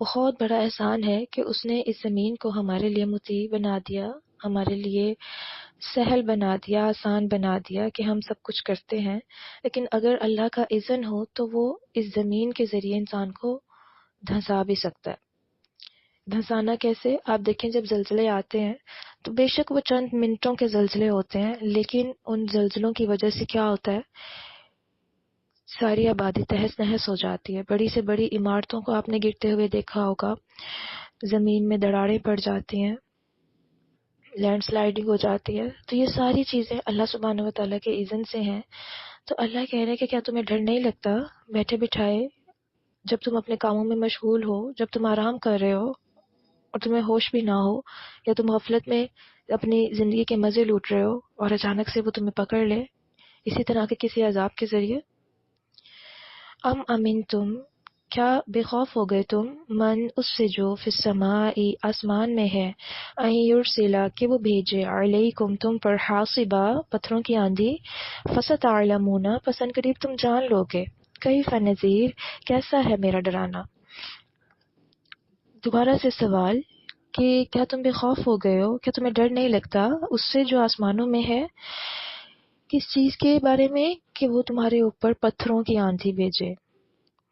بہت بڑا احسان ہے کہ اس نے اس زمین کو ہمارے لیے مطیع بنا دیا، ہمارے لیے سہل بنا دیا، آسان بنا دیا کہ ہم سب کچھ کرتے ہیں۔ لیکن اگر اللہ کا اذن ہو تو وہ اس زمین کے ذریعے انسان کو دھنسا بھی سکتا ہے۔ دھنسانا کیسے؟ آپ دیکھیں جب زلزلے آتے ہیں تو بے شک وہ چند منٹوں کے زلزلے ہوتے ہیں، لیکن ان زلزلوں کی وجہ سے کیا ہوتا ہے؟ ساری آبادی تہس نہس ہو جاتی ہے۔ بڑی سے بڑی عمارتوں کو آپ نے گرتے ہوئے دیکھا ہوگا، زمین میں دراڑیں پڑ جاتی ہیں، لینڈ سلائڈنگ ہو جاتی ہے۔ تو یہ ساری چیزیں اللہ سبحانہ و تعالیٰ کے اذن سے ہیں۔ تو اللہ کہہ رہے ہیں کہ کیا تمہیں ڈر نہیں لگتا بیٹھے بٹھائے، جب تم اپنے کاموں میں مشغول ہو، جب تم آرام کر رہے ہو اور تمہیں ہوش بھی نہ ہو، یا تم غفلت میں اپنی زندگی کے مزے لوٹ رہے ہو اور اچانک سے وہ تمہیں پکڑ لے اسی طرح کے کسی عذاب کے ذریعے۔ ام امن تم، کیا بے خوف ہو گئے تم، من اس سے جو فی السماء آسمان میں ہے، ان یرسلا کہ وہ بھیجے، علیکم تم پر، حاصبا پتھروں کی آندھی، فستعلمون پس ان قریب تم جان لوگے، کیف نذیر کیسا ہے میرا ڈرانا۔ دوبارہ سے سوال کہ کیا تم بے خوف ہو گئے ہو، کیا تمہیں ڈر نہیں لگتا اس سے جو آسمانوں میں ہے، کس چیز کے بارے میں؟ کہ وہ تمہارے اوپر پتھروں کی آندھی بھیجے۔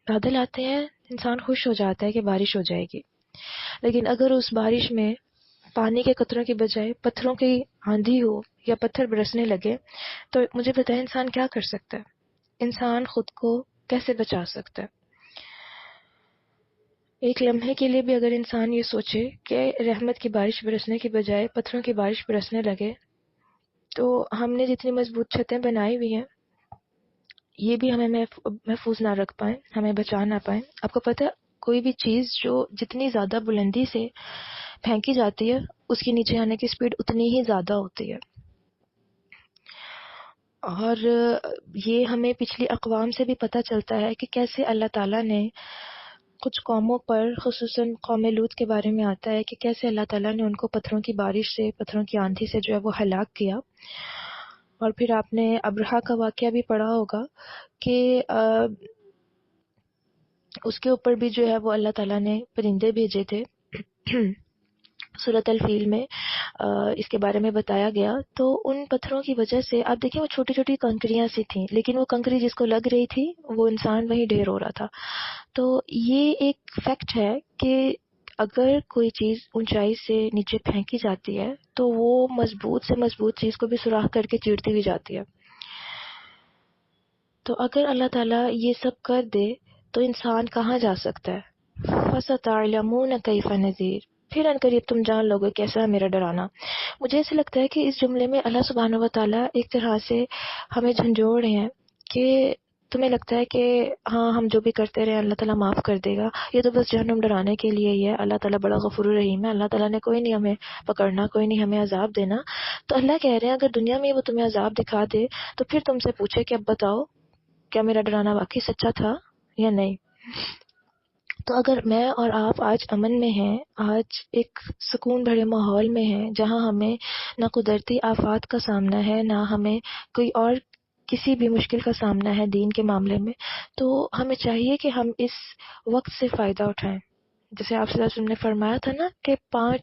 بادل آتے ہیں، انسان خوش ہو جاتا ہے کہ بارش ہو جائے گی، لیکن اگر اس بارش میں پانی کے قطروں کی بجائے پتھروں کی آندھی ہو یا پتھر برسنے لگے تو مجھے بتائیں انسان کیا کر سکتا ہے؟ انسان خود کو کیسے بچا سکتا ہے؟ ایک لمحے کے لیے بھی اگر انسان یہ سوچے کہ رحمت کی بارش برسنے کی بجائے پتھروں کی بارش برسنے لگے، تو ہم نے جتنی مضبوط چھتیں بنائی ہوئی ہیں یہ بھی ہمیں محفوظ نہ رکھ پائیں، ہمیں بچا نہ پائیں۔ آپ کو پتہ ہے کوئی بھی چیز جو جتنی زیادہ بلندی سے پھینکی جاتی ہے اس کے نیچے آنے کی سپیڈ اتنی ہی زیادہ ہوتی ہے۔ اور یہ ہمیں پچھلی اقوام سے بھی پتہ چلتا ہے کہ کیسے اللہ تعالیٰ نے کچھ قوموں پر، خصوصاً قوم لوط کے بارے میں آتا ہے کہ کیسے اللہ تعالیٰ نے ان کو پتھروں کی بارش سے، پتھروں کی آندھی سے جو ہے وہ ہلاک کیا۔ اور پھر آپ نے ابرہہ کا واقعہ بھی پڑھا ہوگا کہ اس کے اوپر بھی جو ہے وہ اللہ تعالیٰ نے پرندے بھیجے تھے۔ سورۃ الفیل میں اس کے بارے میں بتایا گیا۔ تو ان پتھروں کی وجہ سے آپ دیکھیں وہ چھوٹی چھوٹی کنکریاں سی تھیں، لیکن وہ کنکری جس کو لگ رہی تھی وہ انسان وہیں ڈھیر ہو رہا تھا۔ تو یہ ایک فیکٹ ہے کہ اگر کوئی چیز اونچائی سے نیچے پھینکی جاتی ہے تو وہ مضبوط سے مضبوط چیز کو بھی سوراخ کر کے چیرتی بھی جاتی ہے۔ تو اگر اللہ تعالیٰ یہ سب کر دے تو انسان کہاں جا سکتا ہے؟ فَسَتَعْلَمُونَ كَيْفَ نَذِيرٌ پھر ان قریب تم جان لوگے کیسا ہے میرا ڈرانا۔ مجھے ایسا لگتا ہے کہ اس جملے میں اللہ سبحانہ و تعالیٰ ایک طرح سے ہمیں جھنجھوڑ رہے ہیں کہ تمہیں لگتا ہے کہ ہاں ہم جو بھی کرتے رہے اللہ تعالیٰ معاف کر دے گا، یہ تو بس جہنم ڈرانے کے لیے ہی ہے، اللہ تعالیٰ بڑا غفور الرحیم ہے، اللہ تعالیٰ نے کوئی نہیں ہمیں پکڑنا، کوئی نہیں ہمیں عذاب دینا۔ تو اللہ کہہ رہے ہیں اگر دنیا میں وہ تمہیں عذاب دکھا دے تو پھر تم سے پوچھے کہ اب بتاؤ کیا میرا ڈرانا واقعی سچا تھا یا نہیں۔ تو اگر میں اور آپ آج امن میں ہیں، آج ایک سکون بھرے ماحول میں ہیں جہاں ہمیں نہ قدرتی آفات کا سامنا ہے، نہ ہمیں کوئی اور کسی بھی مشکل کا سامنا ہے دین کے معاملے میں، تو ہمیں چاہیے کہ ہم اس وقت سے فائدہ اٹھائیں۔ جیسے آپ صلی اللہ علیہ وسلم نے فرمایا تھا نا کہ 5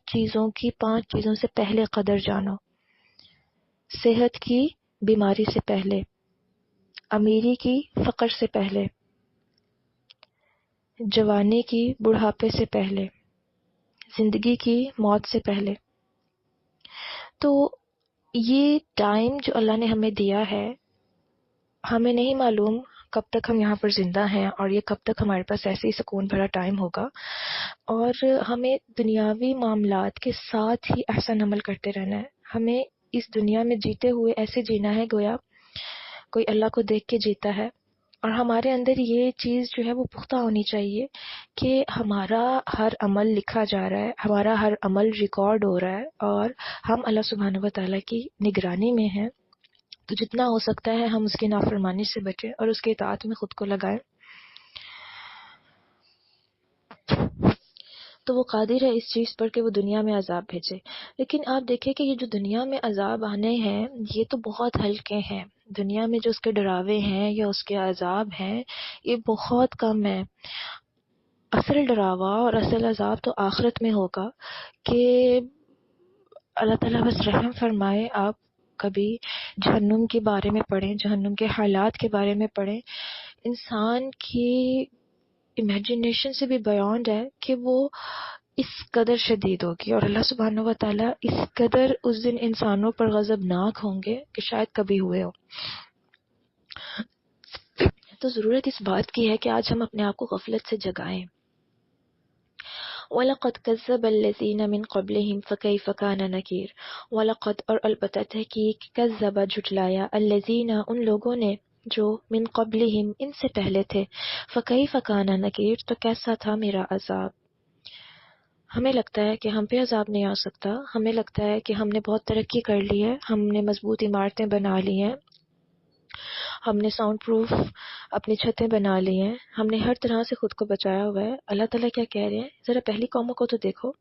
چیزوں سے پہلے قدر جانو، صحت کی بیماری سے پہلے، امیری کی فقر سے پہلے، جوانی کی بڑھاپے سے پہلے، زندگی کی موت سے پہلے۔ تو یہ ٹائم جو اللہ نے ہمیں دیا ہے، ہمیں نہیں معلوم کب تک ہم یہاں پر زندہ ہیں اور یہ کب تک ہمارے پاس ایسے ہی سکون بھرا ٹائم ہوگا، اور ہمیں دنیاوی معاملات کے ساتھ ہی احسن عمل کرتے رہنا ہے۔ ہمیں اس دنیا میں جیتے ہوئے ایسے جینا ہے گویا کوئی اللہ کو دیکھ کے جیتا ہے، اور ہمارے اندر یہ چیز جو ہے وہ پختہ ہونی چاہیے کہ ہمارا ہر عمل لکھا جا رہا ہے، ہمارا ہر عمل ریکارڈ ہو رہا ہے، اور ہم اللہ سبحانہ و تعالیٰ کی نگرانی میں ہیں۔ تو جتنا ہو سکتا ہے ہم اس کی نافرمانی سے بچیں اور اس کے اطاعت میں خود کو لگائیں۔ تو وہ قادر ہے اس چیز پر کہ وہ دنیا میں عذاب بھیجے، لیکن آپ دیکھیں کہ یہ جو دنیا میں عذاب آنے ہیں یہ تو بہت ہلکے ہیں۔ دنیا میں جو اس کے ڈراوے ہیں یا اس کے عذاب ہیں یہ بہت کم ہیں۔ اصل ڈراوا اور اصل عذاب تو آخرت میں ہوگا کہ اللہ تعالیٰ بس رحم فرمائے. آپ کبھی جہنم کے بارے میں پڑھیں، جہنم کے حالات کے بارے میں پڑھیں. انسان کی امیجنیشن سے بھی بیانڈ ہے کہ وہ اس قدر شدید ہوگی، اور اللہ سبحانہ و تعالیٰ اس قدر اس دن انسانوں پر غضبناک ہوں گے کہ شاید کبھی ہوئے ہو. تو ضرورت اس بات کی ہے کہ آج ہم اپنے آپ کو غفلت سے جگائیں. وَلَقَدْ كَذَّبَ الَّذِينَ مِن قَبْلِهِمْ فَكَيْفَ كَانَ نَكِيرِ. وَلَقَدْ اور البتہ تحقیق كَذَّبَ جھٹلایا الَّذِينَ ان لوگوں نے جو من قبلہم ان سے پہلے تھے. فَكَيْفَ كَانَ نَكِيرِ تو کیسا تھا میرا عذاب. ہمیں لگتا ہے کہ ہم پہ عذاب نہیں آ سکتا، ہمیں لگتا ہے کہ ہم نے بہت ترقی کر لی ہے، ہم نے مضبوط عمارتیں بنا لی ہیں، ہم نے ساؤنڈ پروف اپنی چھتیں بنا لی ہیں، ہم نے ہر طرح سے خود کو بچایا ہوا ہے. اللہ تعالیٰ کیا کہہ رہے ہیں؟ ذرا پہلی قوموں کو تو دیکھو،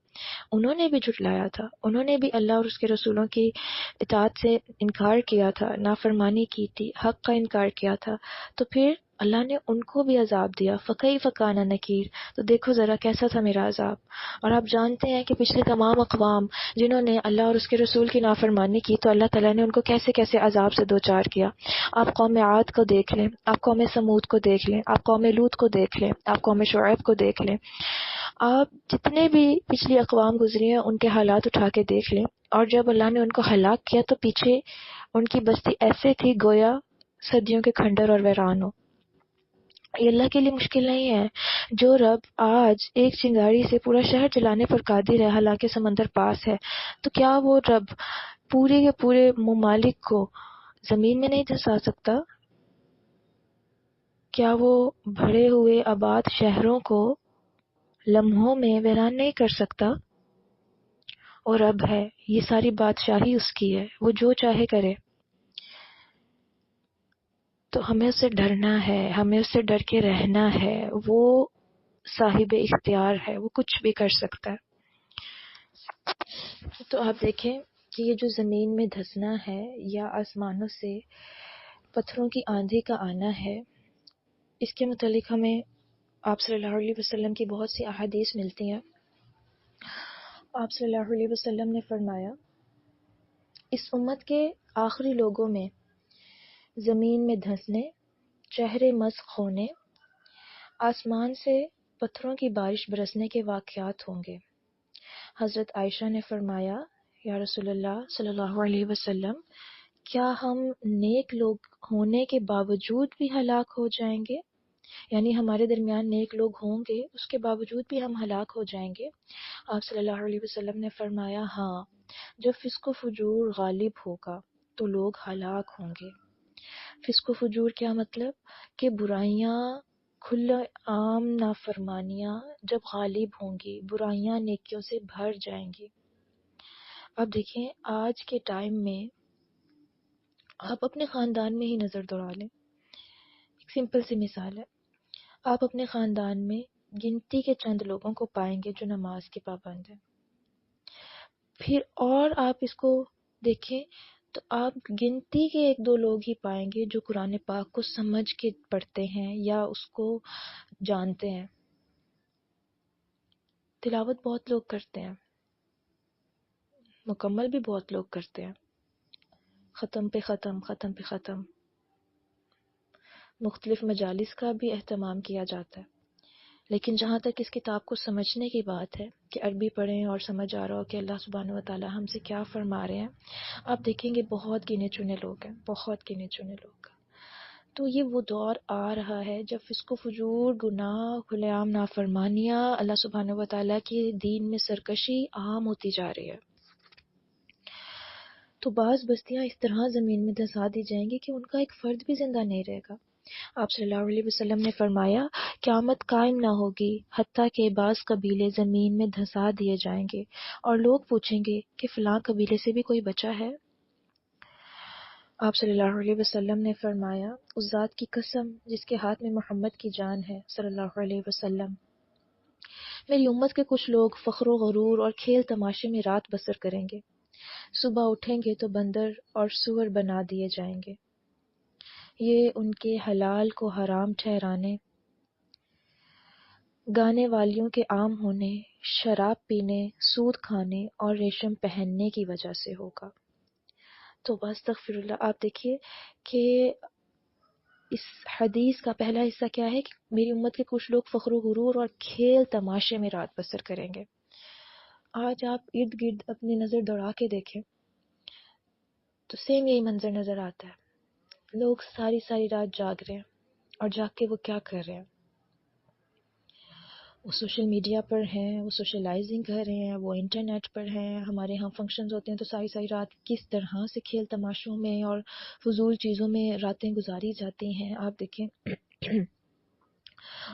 انہوں نے بھی جھٹلایا تھا، انہوں نے بھی اللہ اور اس کے رسولوں کی اطاعت سے انکار کیا تھا، نافرمانی کی تھی، حق کا انکار کیا تھا. تو پھر اللہ نے ان کو بھی عذاب دیا. فَكَيْفَ كَانَ نَكِيرِ تو دیکھو ذرا کیسا تھا میرا عذاب. اور آپ جانتے ہیں کہ پچھلے تمام اقوام جنہوں نے اللہ اور اس کے رسول کی نافرمانی کی تو اللہ تعالیٰ نے ان کو کیسے کیسے عذاب سے دوچار کیا. آپ قوم عاد کو دیکھ لیں، آپ قوم سمود کو دیکھ لیں، آپ قوم لوط کو دیکھ لیں، آپ قوم شعیب کو دیکھ لیں. آپ جتنے بھی پچھلی اقوام گزری ہیں ان کے حالات اٹھا کے دیکھ لیں. اور جب اللہ نے ان کو ہلاک کیا تو پیچھے ان کی بستی ایسے تھی گویا صدیوں کے کھنڈر اور ویران ہو. یہ اللہ کے لیے مشکل نہیں ہے. جو رب آج ایک چنگاری سے پورا شہر جلانے پر قادر ہے حالانکہ سمندر پاس ہے، تو کیا وہ رب پورے کے پورے ممالک کو زمین میں نہیں دھسا سکتا؟ کیا وہ بڑھے ہوئے آباد شہروں کو لمحوں میں ویران نہیں کر سکتا؟ اور رب ہے، یہ ساری بادشاہی اس کی ہے، وہ جو چاہے کرے. تو ہمیں اس سے ڈرنا ہے، ہمیں اس سے ڈر کے رہنا ہے. وہ صاحب اختیار ہے، وہ کچھ بھی کر سکتا ہے. تو آپ دیکھیں کہ یہ جو زمین میں دھسنا ہے یا آسمانوں سے پتھروں کی آندھی کا آنا ہے، اس کے متعلق ہمیں آپ صلی اللہ علیہ وسلم کی بہت سی احادیث ملتی ہیں. آپ صلی اللہ علیہ وسلم نے فرمایا اس امت کے آخری لوگوں میں زمین میں دھنسنے، چہرے مسخ ہونے، آسمان سے پتھروں کی بارش برسنے کے واقعات ہوں گے. حضرت عائشہ نے فرمایا یا رسول اللہ صلی اللہ علیہ وسلم، کیا ہم نیک لوگ ہونے کے باوجود بھی ہلاک ہو جائیں گے؟ یعنی ہمارے درمیان نیک لوگ ہوں گے اس کے باوجود بھی ہم ہلاک ہو جائیں گے؟ آپ صلی اللہ علیہ وسلم نے فرمایا ہاں، جب فسق و فجور غالب ہوگا تو لوگ ہلاک ہوں گے. فسق و فجور کیا مطلب؟ کہ برائیاں، کھلے عام نافرمانیاں جب غالب ہوں گی، برائیاں نیکیوں سے بھر جائیں گی. اب دیکھیں آج کے ٹائم میں آپ اپنے خاندان میں ہی نظر دوڑا لیں. ایک سمپل سی مثال ہے، آپ اپنے خاندان میں گنتی کے چند لوگوں کو پائیں گے جو نماز کے پابند ہیں. پھر اور آپ اس کو دیکھیں تو آپ گنتی کے ایک دو لوگ ہی پائیں گے جو قرآن پاک کو سمجھ کے پڑھتے ہیں یا اس کو جانتے ہیں. تلاوت بہت لوگ کرتے ہیں، مکمل بھی بہت لوگ کرتے ہیں، ختم پہ ختم، ختم پہ ختم، مختلف مجالس کا بھی اہتمام کیا جاتا ہے. لیکن جہاں تک اس کتاب کو سمجھنے کی بات ہے کہ عربی پڑھیں اور سمجھ آ رہا ہو کہ اللہ سبحانہ و تعالیٰ ہم سے کیا فرما رہے ہیں، آپ دیکھیں گے بہت گنے چنے لوگ ہیں، بہت گنے چنے لوگ ہیں. تو یہ وہ دور آ رہا ہے جب فسق و فجور، گناہ، کھلے عام نافرمانیاں، اللہ سبحانہ و تعالیٰ کی دین میں سرکشی عام ہوتی جا رہی ہے. تو بعض بستیاں اس طرح زمین میں دھسا دی جائیں گی کہ ان کا ایک فرد بھی زندہ نہیں رہے گا. آپ صلی اللہ علیہ وسلم نے فرمایا قیامت قائم نہ ہوگی حتیٰ کہ بعض قبیلے زمین میں دھسا دیے جائیں گے اور لوگ پوچھیں گے کہ فلاں قبیلے سے بھی کوئی بچا ہے؟ آپ صلی اللہ علیہ وسلم نے فرمایا اس ذات کی قسم جس کے ہاتھ میں محمد کی جان ہے صلی اللہ علیہ وسلم، میری امت کے کچھ لوگ فخر و غرور اور کھیل تماشے میں رات بسر کریں گے، صبح اٹھیں گے تو بندر اور سور بنا دیے جائیں گے. یہ ان کے حلال کو حرام ٹھہرانے، گانے والیوں کے عام ہونے، شراب پینے، سود کھانے اور ریشم پہننے کی وجہ سے ہوگا۔ تو استغفر اللہ، آپ دیکھیے کہ اس حدیث کا پہلا حصہ کیا ہے کہ میری امت کے کچھ لوگ فخر و غرور اور کھیل تماشے میں رات بسر کریں گے۔ آج آپ ارد گرد اپنی نظر دوڑا کے دیکھیں تو سیم یہی منظر نظر آتا ہے۔ لوگ ساری ساری رات جاگ رہے ہیں، اور جاگ کے وہ کیا کر رہے ہیں؟ وہ سوشل میڈیا پر ہیں، وہ سوشلائزنگ کر رہے ہیں، وہ انٹرنیٹ پر ہیں۔ ہمارے ہاں فنکشنز ہوتے ہیں تو ساری ساری رات کس طرح سے کھیل تماشوں میں اور فضول چیزوں میں راتیں گزاری جاتی ہیں، آپ دیکھیں۔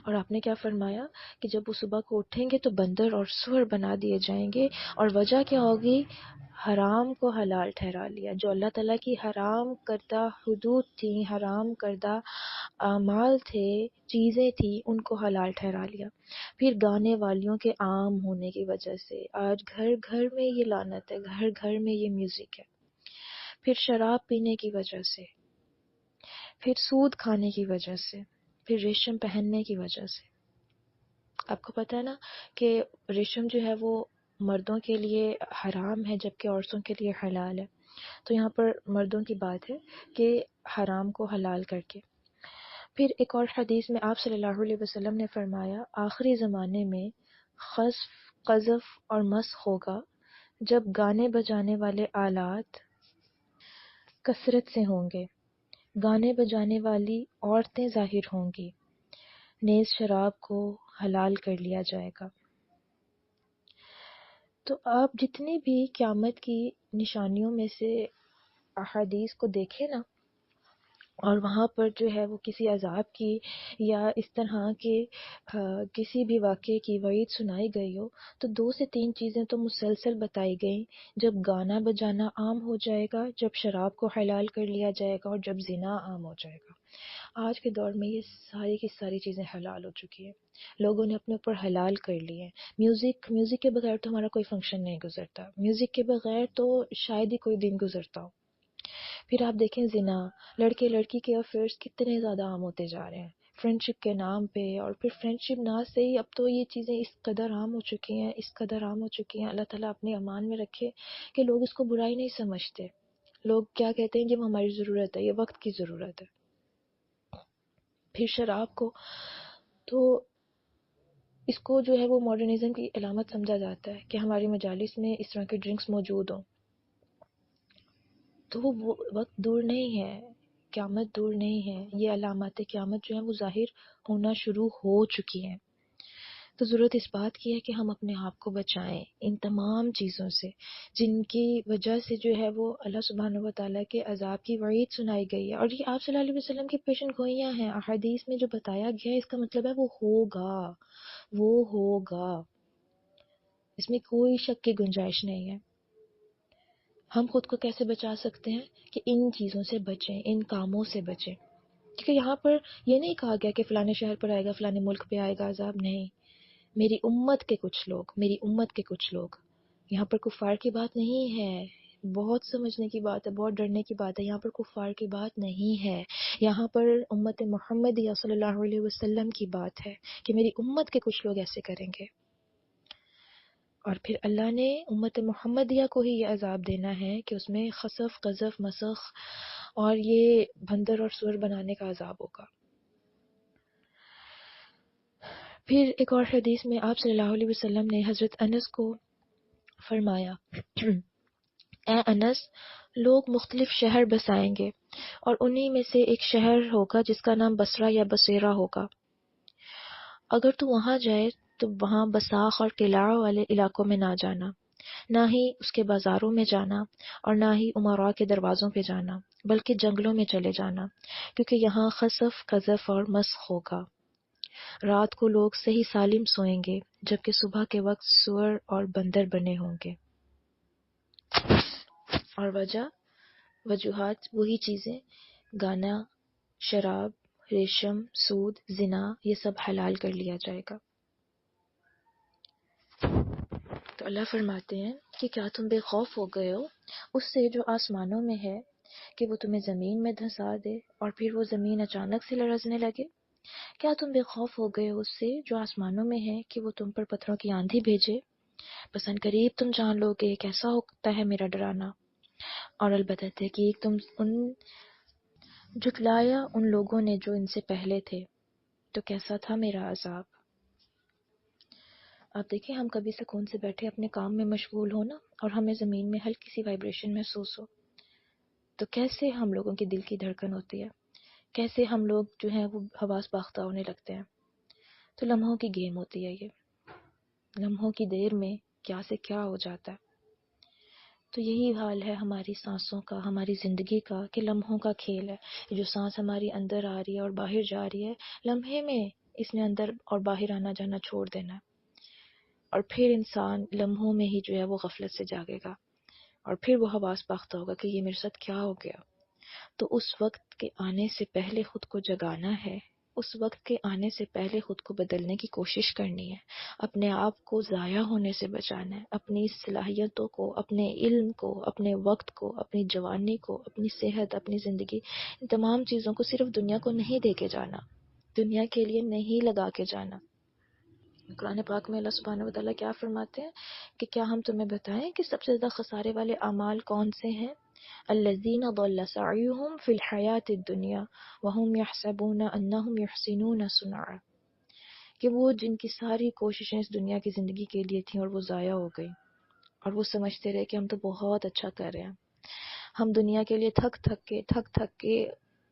اور آپ نے کیا فرمایا کہ جب وہ صبح کو اٹھیں گے تو بندر اور سور بنا دیے جائیں گے، اور وجہ کیا ہوگی؟ حرام کو حلال ٹھہرا لیا۔ جو اللہ تعالیٰ کی حرام کردہ حدود تھیں، حرام کردہ اعمال تھے، چیزیں تھیں، ان کو حلال ٹھہرا لیا۔ پھر گانے والیوں کے عام ہونے کی وجہ سے آج گھر گھر میں یہ لعنت ہے، گھر گھر میں یہ میوزک ہے۔ پھر شراب پینے کی وجہ سے، پھر سود کھانے کی وجہ سے، پھر ریشم پہننے کی وجہ سے۔ آپ کو پتہ ہے نا کہ ریشم جو ہے وہ مردوں کے لیے حرام ہے جبکہ عورتوں کے لیے حلال ہے۔ تو یہاں پر مردوں کی بات ہے کہ حرام کو حلال کر کے۔ پھر ایک اور حدیث میں آپ صلی اللہ علیہ وسلم نے فرمایا، آخری زمانے میں خسف، قذف اور مسخ ہوگا جب گانے بجانے والے آلات کثرت سے ہوں گے، گانے بجانے والی عورتیں ظاہر ہوں گی، نیز شراب کو حلال کر لیا جائے گا۔ تو آپ جتنی بھی قیامت کی نشانیوں میں سے احادیث کو دیکھیں نا، اور وہاں پر جو ہے وہ کسی عذاب کی یا اس طرح کے کسی بھی واقعے کی وعید سنائی گئی ہو، تو 2 سے 3 چیزیں تو مسلسل بتائی گئیں۔ جب گانا بجانا عام ہو جائے گا، جب شراب کو حلال کر لیا جائے گا، اور جب زنا عام ہو جائے گا۔ آج کے دور میں یہ ساری کی ساری چیزیں حلال ہو چکی ہیں، لوگوں نے اپنے اوپر حلال کر لی ہیں۔ میوزک کے بغیر تو ہمارا کوئی فنکشن نہیں گزرتا، میوزک کے بغیر تو شاید ہی کوئی دن گزرتا ہو۔ پھر آپ دیکھیں زنا، لڑکے لڑکی کے افیئرس کتنے زیادہ عام ہوتے جا رہے ہیں فرینڈشپ کے نام پہ، اور پھر فرینڈشپ نہ سے ہی اب تو یہ چیزیں اس قدر عام ہو چکی ہیں، اس قدر عام ہو چکی ہیں۔ اللہ تعالیٰ اپنے امان میں رکھے کہ لوگ اس کو برائی نہیں سمجھتے۔ لوگ کیا کہتے ہیں کہ وہ ہماری ضرورت ہے، یہ وقت کی ضرورت ہے۔ پھر شراب کو تو اس کو جو ہے وہ ماڈرنزم کی علامت سمجھا جاتا ہے کہ ہماری مجالس میں اس طرح کے ڈرنکس موجود ہوں، تو وہ وقت دور نہیں ہے، قیامت دور نہیں ہے، یہ علامات قیامت جو ہیں وہ ظاہر ہونا شروع ہو چکی ہیں۔ تو ضرورت اس بات کی ہے کہ ہم اپنے آپ کو بچائیں ان تمام چیزوں سے جن کی وجہ سے جو ہے وہ اللہ سبحانہ و تعالیٰ کے عذاب کی وعید سنائی گئی ہے، اور یہ آپ صلی اللہ علیہ وسلم کی پیشن گوئیاں ہیں۔ احادیث میں جو بتایا گیا ہے اس کا مطلب ہے وہ ہوگا، وہ ہوگا، اس میں کوئی شک کی گنجائش نہیں ہے۔ ہم خود کو کیسے بچا سکتے ہیں کہ ان چیزوں سے بچیں، ان کاموں سے بچیں، کیونکہ یہاں پر یہ نہیں کہا گیا کہ فلانے شہر پر آئے گا، فلانے ملک پہ آئے گا عذاب، نہیں، میری امت کے کچھ لوگ، میری امت کے کچھ لوگ، یہاں پر کفار کی بات نہیں ہے۔ بہت سمجھنے کی بات ہے، بہت ڈرنے کی بات ہے، یہاں پر کفار کی بات نہیں ہے، یہاں پر امت محمدیہ صلی اللہ علیہ وسلم کی بات ہے کہ میری امت کے کچھ لوگ ایسے کریں گے، اور پھر اللہ نے امت محمدیہ کو ہی یہ عذاب دینا ہے کہ اس میں خسف، قذف، مسخ اور یہ بندر اور سور بنانے کا عذاب ہوگا۔ پھر ایک اور حدیث میں آپ صلی اللہ علیہ وسلم نے حضرت انس کو فرمایا، اے انس، لوگ مختلف شہر بسائیں گے اور انہی میں سے ایک شہر ہوگا جس کا نام بصرہ یا بصیرہ ہوگا۔ اگر تو وہاں جائے تو وہاں بساخ اور قلعہ والے علاقوں میں نہ جانا، نہ ہی اس کے بازاروں میں جانا، اور نہ ہی امراء کے دروازوں پہ جانا، بلکہ جنگلوں میں چلے جانا، کیونکہ یہاں خسف، قذف اور مسخ ہوگا۔ رات کو لوگ صحیح سالم سوئیں گے جبکہ صبح کے وقت سور اور بندر بنے ہوں گے۔ اور وجوہات وہی چیزیں، گانا، شراب، ریشم، سود، زنا، یہ سب حلال کر لیا جائے گا۔ تو اللہ فرماتے ہیں کہ کیا تم بے خوف ہو گئے ہو اس سے جو آسمانوں میں ہے کہ وہ تمہیں زمین میں دھنسا دے اور پھر وہ زمین اچانک سے لرزنے لگے؟ کیا تم بے خوف ہو گئے ہو اس سے جو آسمانوں میں ہے کہ وہ تم پر پتھروں کی آندھی بھیجے؟ بس ان قریب تم جان لو گے کیسا ہوتا ہے میرا ڈرانا، اور البتہ تحقیق تم ان جھٹلایا ان لوگوں نے جو ان سے پہلے تھے، تو کیسا تھا میرا عذاب۔ آپ دیکھیں، ہم کبھی سکون سے بیٹھے اپنے کام میں مشغول ہو نا، اور ہمیں زمین میں ہلکی سی وائبریشن محسوس ہو، تو کیسے ہم لوگوں کی دل کی دھڑکن ہوتی ہے، کیسے ہم لوگ جو ہیں وہ حواس باختہ ہونے لگتے ہیں۔ تو لمحوں کی گیم ہوتی ہے یہ، لمحوں کی دیر میں کیا سے کیا ہو جاتا ہے۔ تو یہی حال ہے ہماری سانسوں کا، ہماری زندگی کا، کہ لمحوں کا کھیل ہے۔ یہ جو سانس ہماری اندر آ رہی ہے اور باہر جا رہی ہے، لمحے میں اس نے اندر اور باہر آنا جانا چھوڑ دینا ہے، اور پھر انسان لمحوں میں ہی جو ہے وہ غفلت سے جاگے گا، اور پھر وہ حواس باختہ ہوگا کہ یہ میرے ساتھ کیا ہو گیا۔ تو اس وقت کے آنے سے پہلے خود کو جگانا ہے، اس وقت کے آنے سے پہلے خود کو بدلنے کی کوشش کرنی ہے، اپنے آپ کو ضائع ہونے سے بچانا ہے، اپنی صلاحیتوں کو، اپنے علم کو، اپنے وقت کو، اپنی جوانی کو، اپنی صحت، اپنی زندگی، ان تمام چیزوں کو صرف دنیا کو نہیں دے کے جانا، دنیا کے لیے نہیں لگا کے جانا۔ قرآن پاک میں اللہ سبحانہ و تعالیٰ کیا فرماتے ہیں کہ کیا ہم تمہیں بتائیں کہ سب سے زیادہ خسارے والے اعمال کون سے ہیں؟ الذین ضل سعیہم فی الحیاۃ الدنیا وہم یحسبون انہم یحسنون صنعا، کہ وہ جن کی ساری کوششیں اس دنیا کی زندگی کے لیے تھیں اور وہ ضائع ہو گئی، اور وہ سمجھتے رہے کہ ہم تو بہت اچھا کر رہے ہیں۔ ہم دنیا کے لیے تھک تھک کے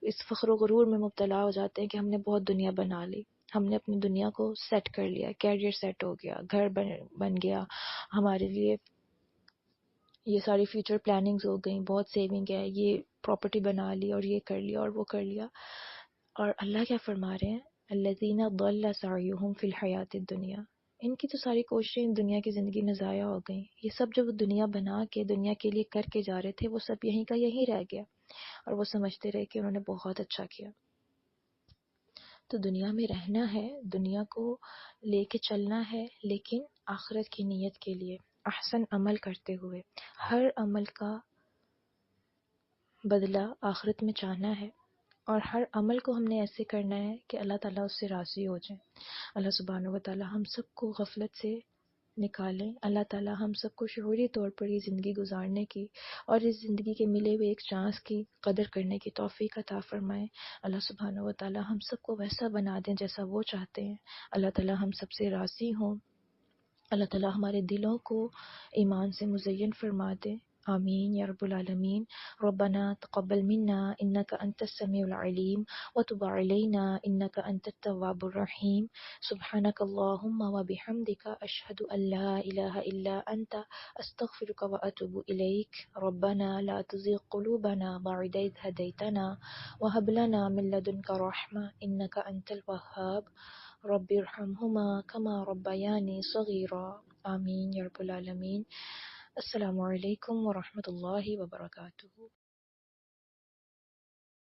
اس فخر و غرور میں مبتلا ہو جاتے ہیں کہ ہم نے بہت دنیا بنا لی، ہم نے اپنی دنیا کو سیٹ کر لیا، کیریئر سیٹ ہو گیا، گھر بن گیا ہمارے لیے، یہ ساری فیوچر پلاننگز ہو گئیں، بہت سیونگ ہے، یہ پراپرٹی بنا لی اور یہ کر لیا اور وہ کر لیا۔ اور اللہ کیا فرما رہے ہیں؟ الذین ضل سعیہم فی الحیاۃ الدنیا، ان کی تو ساری کوششیں دنیا کی زندگی میں ضائع ہو گئیں، یہ سب جو وہ دنیا بنا کے دنیا کے لیے کر کے جا رہے تھے وہ سب یہیں کا یہیں رہ گیا، اور وہ سمجھتے رہے کہ انہوں نے بہت اچھا کیا۔ تو دنیا میں رہنا ہے، دنیا کو لے کے چلنا ہے، لیکن آخرت کی نیت کے لیے، احسن عمل کرتے ہوئے، ہر عمل کا بدلہ آخرت میں چاہنا ہے، اور ہر عمل کو ہم نے ایسے کرنا ہے کہ اللہ تعالیٰ اس سے راضی ہو جائیں۔ اللہ سبحانہ و تعالیٰ ہم سب کو غفلت سے نکالیں، اللہ تعالیٰ ہم سب کو شعوری طور پر یہ زندگی گزارنے کی اور اس زندگی کے ملے ہوئے ایک چانس کی قدر کرنے کی توفیق عطا فرمائیں۔ اللہ سبحانہ و تعالیٰ ہم سب کو ویسا بنا دیں جیسا وہ چاہتے ہیں۔ اللہ تعالیٰ ہم سب سے راضی ہوں۔ اللہ تعالیٰ ہمارے دلوں کو ایمان سے مزین فرما دے، آمین یا رب العالمین۔ ربنا تقبل منا انك انت السميع العليم وتب علينا انك انت التواب الرحيم۔ سبحانك اللهم وبحمدك اشهد ان لا اله الا انت استغفرك واتوب اليك۔ ربنا لا تزغ قلوبنا بعد إذ هديتنا وهب لنا من لدنك رحمة انك انت الوهاب۔ رب ارحمهما كما ربياني صغيرا، آمین یا رب العالمین۔ السلام علیکم ورحمۃ اللہ وبرکاتہ۔